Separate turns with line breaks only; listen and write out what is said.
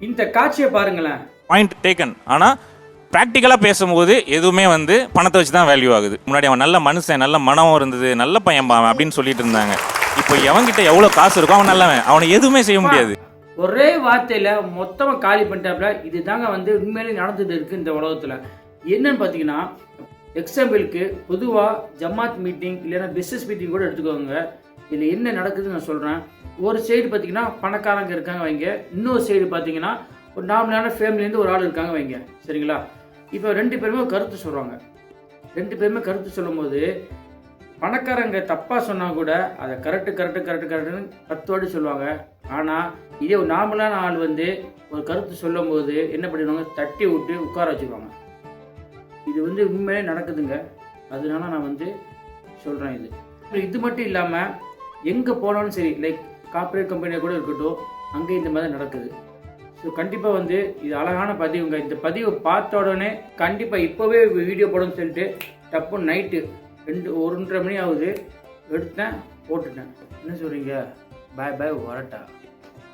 இந்த காட்சியை பாருங்களேன்.
Point taken. ஆனால் ப்ராக்டிக்கலாக பேசும்போது எதுவுமே வந்து பணத்தை வச்சு தான் வேல்யூ ஆகுது. முன்னாடி அவன் நல்ல மனுஷன், நல்ல மனம் இருந்தது, நல்ல பையன் பாவன் அப்படின்னு சொல்லிட்டு இருந்தாங்க. இப்போ எவன்கிட்ட எவ்வளோ காசு இருக்கோ அவன் நல்லவன், அவனை எதுவுமே செய்ய முடியாது.
ஒரே வார்த்தையில் மொத்தமாக காலி பண்ணிட்டாப்புல. இது தாங்க வந்து உண்மையிலே நடந்துட்டு இருக்குது இந்த உலகத்தில். என்னன்னு பார்த்தீங்கன்னா, எக்ஸாம்பிளுக்கு பொதுவாக ஜமாத் மீட்டிங் இல்லைன்னா பிஸ்னஸ் மீட்டிங் கூட எடுத்துக்கோங்க. இதில் என்ன நடக்குதுன்னு நான் சொல்கிறேன். ஒரு சைடு பார்த்தீங்கன்னா பணக்காரங்க இருக்காங்க வைங்க, இன்னொரு சைடு பார்த்தீங்கன்னா ஒரு நார்மலான ஃபேமிலிலேருந்து ஒரு ஆள் இருக்காங்க வைங்க, சரிங்களா? இப்போ 2 பேருமே ஒரு கருத்து சொல்கிறாங்க. 2 பேருமே கருத்து சொல்லும் போது பணக்காரங்க தப்பாக சொன்னால் கூட அதை கரெக்டுன்னு 10 வாட்டி சொல்லுவாங்க. ஆனால் இதே ஒரு நார்மலான ஆள் வந்து ஒரு கருத்து சொல்லும் போது என்ன பண்ணிடுவாங்க, தட்டி விட்டு உட்கார வச்சுருவாங்க. இது வந்து உண்மையிலே நடக்குதுங்க. அதனால நான் வந்து சொல்கிறேன். இது மட்டும் இல்லாமல் எங்கே போனாலும் சரி, லைக் கார்ப்பரேட் கம்பெனியாக கூட இருக்கட்டும், அங்கே இந்த மாதிரி நடக்குது. ஸோ கண்டிப்பாக வந்து இது அழகான பதிவுங்க. இந்த பதிவை பார்த்த உடனே கண்டிப்பாக இப்போவே வீடியோ போடணும்னு சொல்லிட்டு டப்புன்னு நைட்டு 1:30 மணி ஆகுது, எடுத்தேன், போட்டுட்டேன். என்ன சொல்கிறீங்க? பாய் வரட்டா.